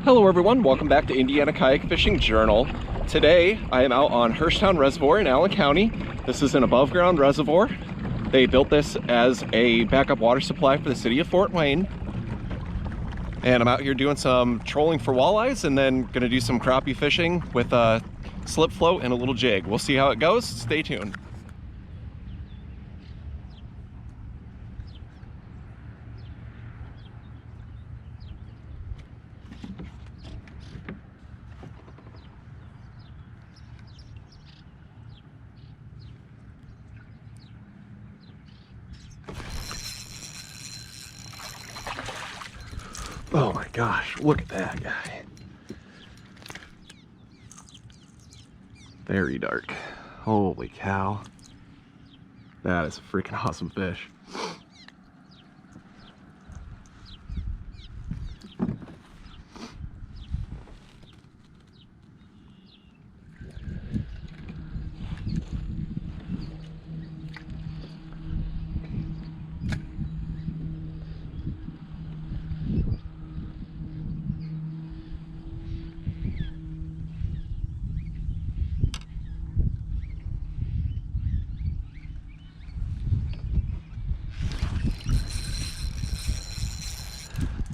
Hello everyone, welcome back to Indiana Kayak Fishing Journal. Today I am out on Hurshtown Reservoir in Allen County. This is an above ground reservoir. They built this as a backup water supply for the city of Fort Wayne. And I'm out here doing some trolling for walleyes and then gonna do some crappie fishing with a slip float and a little jig. We'll see how it goes, stay tuned. Oh my gosh, look at that guy. Very dark. Holy cow. That is a freaking awesome fish.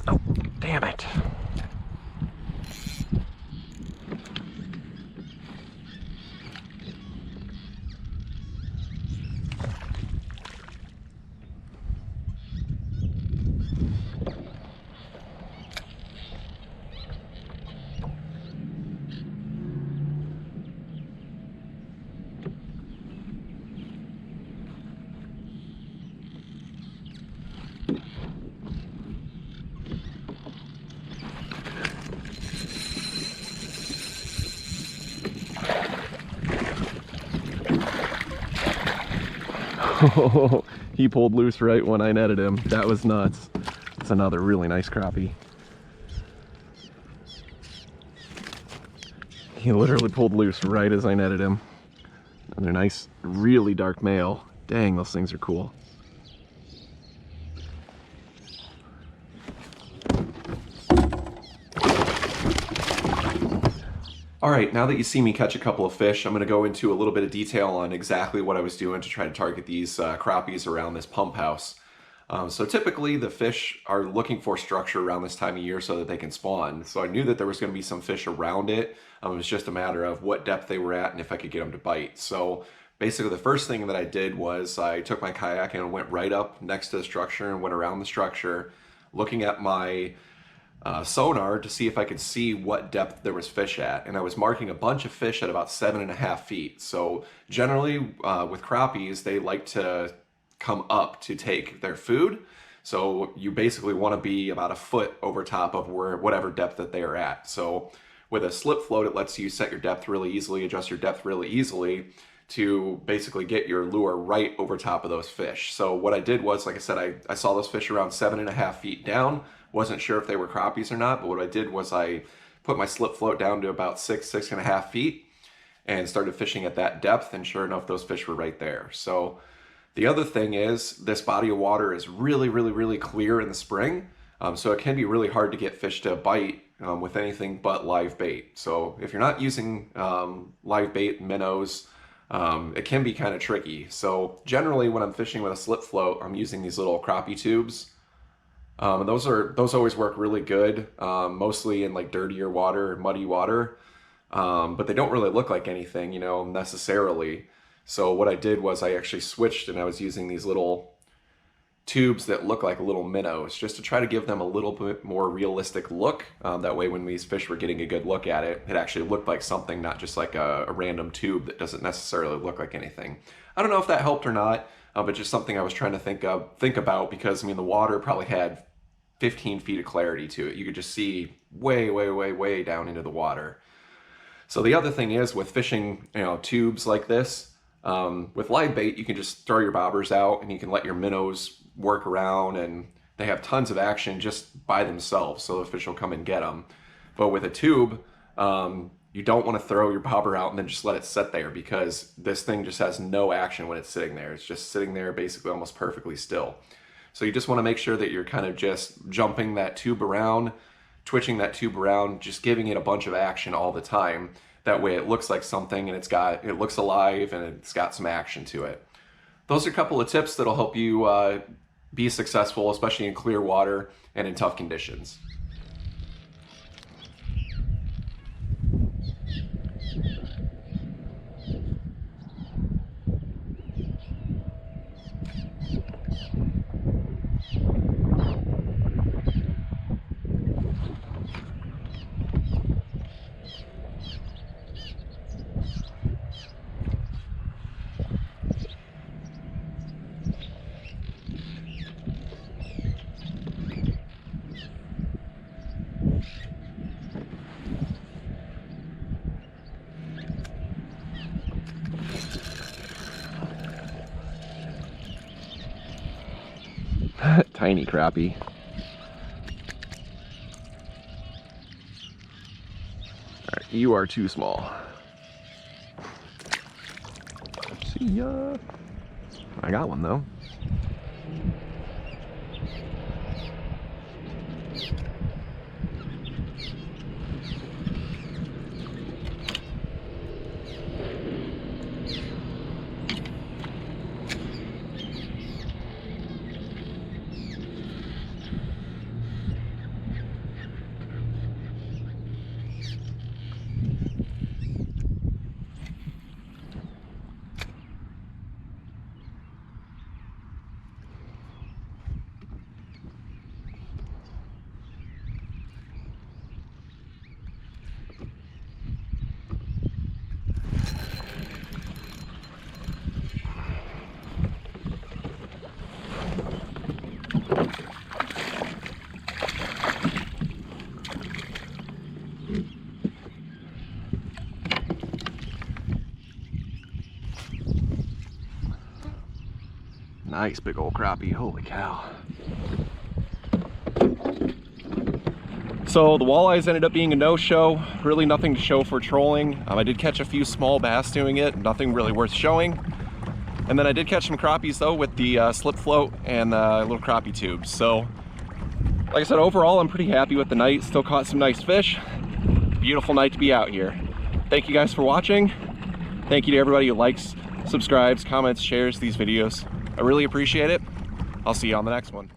Oh, damn it. Oh, he pulled loose right when I netted him. That was nuts. It's another really nice crappie. He literally pulled loose right as I netted him. Another nice, really dark male. Dang, those things are cool. All right, now that you see me catch a couple of fish, I'm gonna go into a little bit of detail on exactly what I was doing to try to target these crappies around this pump house. So typically the fish are looking for structure around this time of year so that they can spawn. So I knew that there was gonna be some fish around it. It was just a matter of what depth they were at and if I could get them to bite. So basically the first thing that I did was I took my kayak and went right up next to the structure and went around the structure, looking at my sonar to see if I could see what depth there was fish at, and I was marking a bunch of fish at about 7.5 feet. So generally with crappies, they like to come up to take their food, so you basically want to be about a foot over top of whatever depth that they are at. So with a slip float, it lets you set your depth really easily, adjust your depth really easily to basically get your lure right over top of those fish. So what I did was, like I said, I saw those fish around 7.5 feet down. Wasn't sure if they were crappies or not, but what I did was I put my slip float down to about 6.5 feet and started fishing at that depth, and sure enough, those fish were right there. So the other thing is this body of water is really clear in the spring, so it can be really hard to get fish to bite with anything but live bait. So if you're not using live bait, minnows, it can be kind of tricky. So generally when I'm fishing with a slip float, I'm using these little crappie tubes. Those always work really good, mostly in like dirtier water, muddy water, but they don't really look like anything, you know, necessarily. So what I did was I actually switched and I was using these little tubes that look like little minnows just to try to give them a little bit more realistic look. That way when these fish were getting a good look at it, it actually looked like something, not just like a random tube that doesn't necessarily look like anything. I don't know if that helped or not, but just something I was trying to think about, because I mean the water probably had 15 feet of clarity to it. You could just see way down into the water. So the other thing is with fishing, you know, tubes like this, with live bait, you can just throw your bobbers out and you can let your minnows work around, and they have tons of action just by themselves, so the fish will come and get them. But with a tube, you don't want to throw your bobber out and then just let it sit there, because this thing just has no action when it's sitting there. It's just sitting there basically almost perfectly still. So you just want to make sure that you're kind of just jumping that tube around twitching that tube around, just giving it a bunch of action all the time. That way it looks like something and it looks alive and it's got some action to it. Those are a couple of tips that'll help you be successful, especially in clear water and in tough conditions. Tiny crappie. Alright, you are too small. See ya. I got one though. Nice big old crappie, holy cow. So the walleyes ended up being a no-show, really nothing to show for trolling. I did catch a few small bass doing it, nothing really worth showing. And then I did catch some crappies though with the slip float and little crappie tubes. So like I said, overall I'm pretty happy with the night, still caught some nice fish. Beautiful night to be out here. Thank you guys for watching. Thank you to everybody who likes, subscribes, comments, shares these videos. I really appreciate it. I'll see you on the next one.